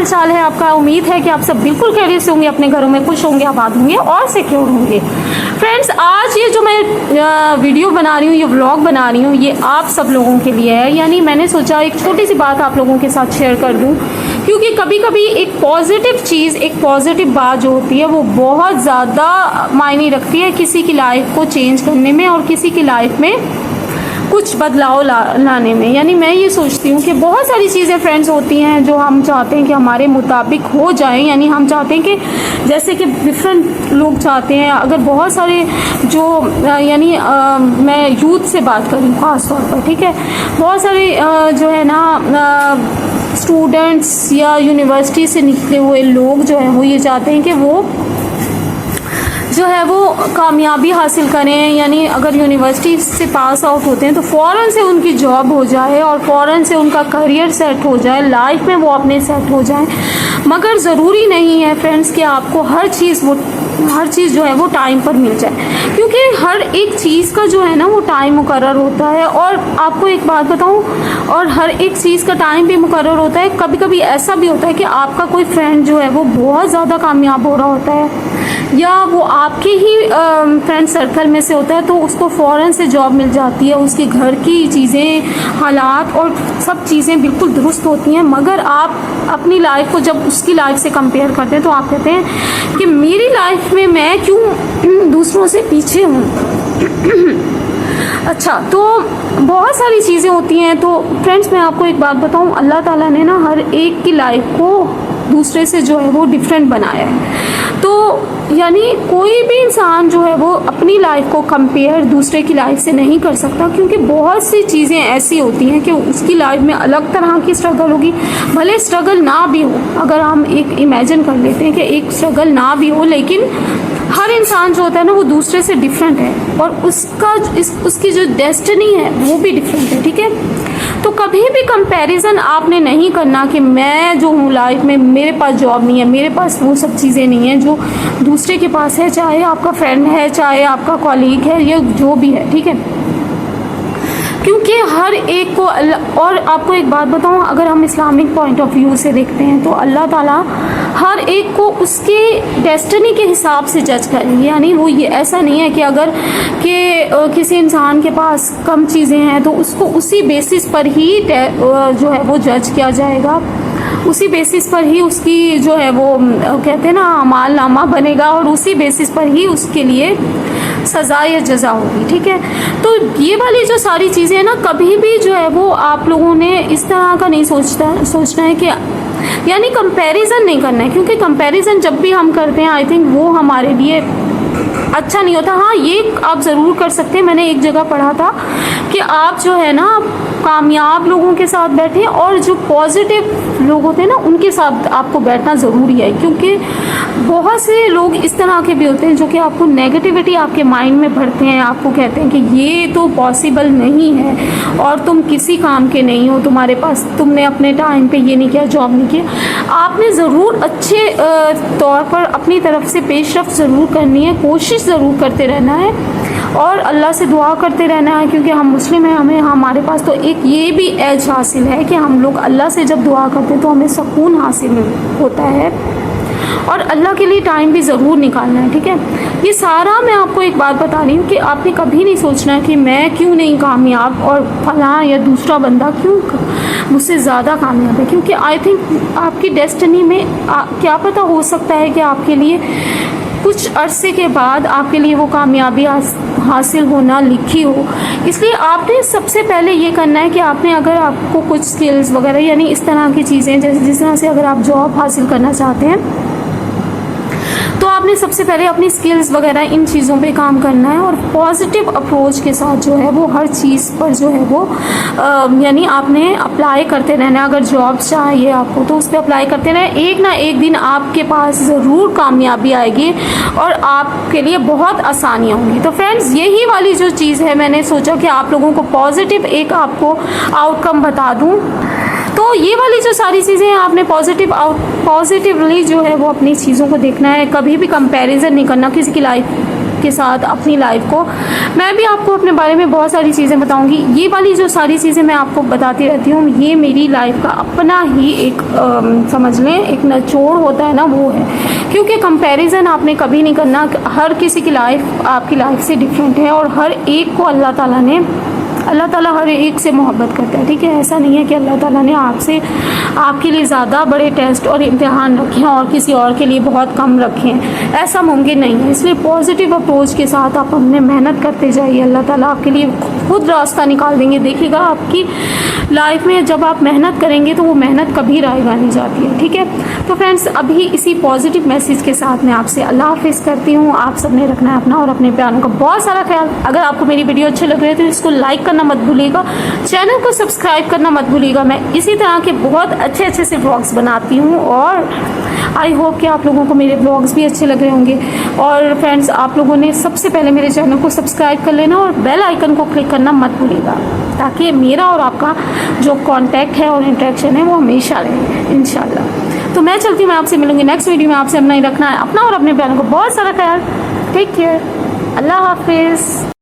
चाल है आपका? उम्मीद है कि आप सब बिल्कुल खैरियत से होंगे, अपने घरों में खुश होंगे, आबाद होंगे और सिक्योर होंगे। फ्रेंड्स, आज ये जो मैं वीडियो बना रही हूँ, ये व्लॉग बना रही हूँ, ये आप सब लोगों के लिए है। यानी मैंने सोचा एक छोटी सी बात आप लोगों के साथ शेयर कर दूँ, क्योंकि कभी कभी एक पॉजिटिव चीज़, एक पॉजिटिव बात जो होती है वो बहुत ज़्यादा मायने रखती है किसी की लाइफ को चेंज करने में और किसी की लाइफ में कुछ बदलाव लाने में। यानी मैं ये सोचती हूँ कि बहुत सारी चीज़ें फ्रेंड्स होती हैं जो हम चाहते हैं कि हमारे मुताबिक हो जाएं। यानी हम चाहते हैं कि जैसे कि डिफरेंट लोग चाहते हैं, अगर बहुत सारे जो यानी मैं यूथ से बात करूँ ख़ास तौर पर, ठीक है, बहुत सारे जो है ना स्टूडेंट्स या यूनिवर्सिटी से निकले हुए लोग जो हैं वो ये चाहते हैं कि वो जो है वो कामयाबी हासिल करें। यानी अगर यूनिवर्सिटी से पास आउट होते हैं तो फ़ौरन से उनकी जॉब हो जाए और फ़ौरन से उनका करियर सेट हो जाए, लाइफ में वो अपने सेट हो जाएं। मगर ज़रूरी नहीं है फ्रेंड्स कि आपको हर चीज़ जो है वो टाइम पर मिल जाए, क्योंकि हर एक चीज़ का जो है ना वो टाइम मुकर्रर होता है। और आपको एक बात बताऊं, और हर एक चीज़ का टाइम भी मुकर्रर होता है। कभी कभी ऐसा भी होता है कि आपका कोई फ्रेंड जो है वो बहुत ज़्यादा कामयाब हो रहा होता है या वो आपके ही फ्रेंड सर्कल में से होता है, तो उसको फ़ौरन से जॉब मिल जाती है, उसके घर की चीज़ें, हालात और सब चीज़ें बिल्कुल दुरुस्त होती हैं। मगर आप अपनी लाइफ को जब उसकी लाइफ से कंपेयर करते हैं तो आप कहते हैं कि मेरी लाइफ में मैं क्यों दूसरों से पीछे हूँ। अच्छा, तो बहुत सारी चीज़ें होती हैं। तो फ्रेंड्स, मैं आपको एक बात बताऊँ, अल्लाह ताला ने ना हर एक की लाइफ को दूसरे से जो है वो डिफरेंट बनाया है। तो यानी कोई भी इंसान जो है वो अपनी लाइफ को कंपेयर दूसरे की लाइफ से नहीं कर सकता, क्योंकि बहुत सी चीज़ें ऐसी होती हैं कि उसकी लाइफ में अलग तरह की स्ट्रगल होगी। भले स्ट्रगल ना भी हो, अगर हम एक इमेजिन कर लेते हैं कि एक स्ट्रगल ना भी हो, लेकिन हर इंसान जो होता है ना वो दूसरे से डिफरेंट है और उसकी जो डेस्टिनी है वो भी डिफरेंट है, ठीक है। तो कभी भी कंपैरिजन आपने नहीं करना कि मैं जो हूँ लाइफ में, मेरे पास जॉब नहीं है, मेरे पास वो सब चीज़ें नहीं हैं जो दूसरे के पास है, चाहे आपका फ्रेंड है, चाहे आपका कॉलीग है, या जो भी है, ठीक है। क्योंकि हर एक को और आपको एक बात बताऊं, अगर हम इस्लामिक पॉइंट ऑफ व्यू से देखते हैं तो अल्लाह ताला हर एक को उसके डेस्टिनी के हिसाब से जज करेंगे। यानी वो ये ऐसा नहीं है कि अगर किसी इंसान के पास कम चीज़ें हैं तो उसको उसी बेसिस पर ही जो है वो जज किया जाएगा, उसी बेसिस पर ही उसकी जो है वो कहते हैं ना अमाल नामा बनेगा और उसी बेसिस पर ही उसके लिए सज़ा या जज़ा होगी, ठीक है। तो ये वाली जो सारी चीज़ें हैं ना, कभी भी जो है वो आप लोगों ने इस तरह का नहीं सोचना है कि यानी कंपैरिजन नहीं करना है, क्योंकि कंपैरिजन जब भी हम करते हैं आई थिंक वो हमारे लिए अच्छा नहीं होता। हाँ, ये आप ज़रूर कर सकते हैं। मैंने एक जगह पढ़ा था कि आप जो है ना कामयाब लोगों के साथ बैठें और जो पॉजिटिव लोग होते हैं ना उनके साथ आपको बैठना ज़रूरी है, क्योंकि बहुत से लोग इस तरह के भी होते हैं जो कि आपको नेगेटिविटी आपके माइंड में भरते हैं, आपको कहते हैं कि ये तो पॉसिबल नहीं है और तुम किसी काम के नहीं हो, तुम्हारे पास, तुमने अपने टाइम पे ये नहीं किया, जॉब नहीं किया। आपने ज़रूर अच्छे तौर पर अपनी तरफ से पेशरफ्त ज़रूर करनी है, कोशिश ज़रूर करते रहना है और अल्लाह से दुआ करते रहना है, क्योंकि हम मुस्लिम हैं, हमारे पास तो एक ये भी एज हासिल है कि हम लोग अल्लाह से जब दुआ करते हैं तो हमें सुकून हासिल होता है और अल्लाह के लिए टाइम भी ज़रूर निकालना है, ठीक है। ये सारा मैं आपको एक बात बता रही हूँ कि आपने कभी नहीं सोचना है कि मैं क्यों नहीं कामयाब और फलां या दूसरा बंदा क्यों मुझसे ज़्यादा कामयाब है, क्योंकि आई थिंक आपकी डेस्टिनी में क्या पता हो सकता है कि आपके लिए कुछ अरसे के बाद आपके लिए वो कामयाबी हासिल होना लिखी हो। इसलिए आपने सबसे पहले ये करना है कि आपने, अगर आपको कुछ स्किल्स वगैरह यानी इस तरह की चीज़ें, जैसे जिस तरह से अगर आप जॉब हासिल करना चाहते हैं तो आपने सबसे पहले अपनी स्किल्स वगैरह इन चीज़ों पे काम करना है और पॉजिटिव अप्रोच के साथ जो है वो हर चीज़ पर जो है वो यानी आपने अप्लाई करते रहना है। अगर जॉब चाहिए आपको तो उस पर अप्लाई करते रहें, एक ना एक दिन आपके पास ज़रूर कामयाबी आएगी और आपके लिए बहुत आसानियाँ होंगी। तो फ्रेंड्स, यही वाली जो चीज़ है, मैंने सोचा कि आप लोगों को पॉजिटिव एक आपको आउटकम बता दूँ। तो ये वाली जो सारी चीज़ें हैं आपने पॉजिटिवली जो है वो अपनी चीज़ों को देखना है, कभी भी कंपैरिजन नहीं करना किसी की लाइफ کے ساتھ اپنی لائف کو. میں بھی آپ کو اپنے بارے میں بہت ساری چیزیں بتاؤں گی. یہ والی جو ساری چیزیں میں آپ کو بتاتی رہتی ہوں یہ میری لائف کا اپنا ہی ایک سمجھ لیں ایک نچوڑ ہوتا ہے نا, وہ ہے. کیونکہ کمپیریزن آپ نے کبھی نہیں کرنا. ہر کسی کی لائف آپ کی لائف سے ڈفرینٹ ہے, اور ہر ایک کو اللہ تعالیٰ ہر ایک سے محبت کرتا ہے. ٹھیک ہے, ایسا نہیں ہے کہ اللہ تعالیٰ نے آپ کے لیے زیادہ بڑے ٹیسٹ اور امتحان رکھے ہیں اور کسی اور کے لیے بہت کم رکھے ہیں. ایسا ممکن نہیں ہے. اس لیے پازیٹیو اپروچ کے ساتھ آپ اپنے محنت کرتے جائیے. اللہ تعالیٰ آپ کے لیے خود راستہ نکال دیں گے. دیکھیے گا آپ کی لائف میں جب آپ محنت کریں گے تو وہ محنت کبھی رائے گا نہیں جاتی ہے. ٹھیک ہے, تو فرینڈس ابھی اسی پازیٹیو میسیج کے ساتھ میں آپ سے اللہ حافظ کرتی ہوں. آپ سب نے رکھنا ہے اپنا اور اپنے پیاروں کا بہت سارا خیال. اگر آپ کو میری ویڈیو اچھے لگ رہے ہیں تو اس کو لائک کرنا مت بھولیے گا, چینل کو سبسکرائب کرنا مت بھولیے گا. میں اسی طرح کے بہت اچھے سے بلاگس بناتی ہوں, اور آئی ہوپ کہ آپ لوگوں کو میرے بلاگس بھی اچھے لگ رہے ہوں گے. اور فرینڈس آپ لوگوں نے سب سے پہلے میرے چینل کو سبسکرائب کر لینا اور بیل آئیکن کو کلک کرنا مت بھولیے گا, تاکہ میرا اور آپ کا جو کانٹیکٹ ہے اور انٹریکشن ہے وہ ہمیشہ رہے انشاءاللہ. تو میں چلتی ہوں, میں آپ سے ملوں گی نیکسٹ ویڈیو میں. آپ سے اپنا ہی رکھنا ہے اپنا اور اپنے پیاروں کو بہت سارا خیال. ٹیک کیئر, اللہ حافظ.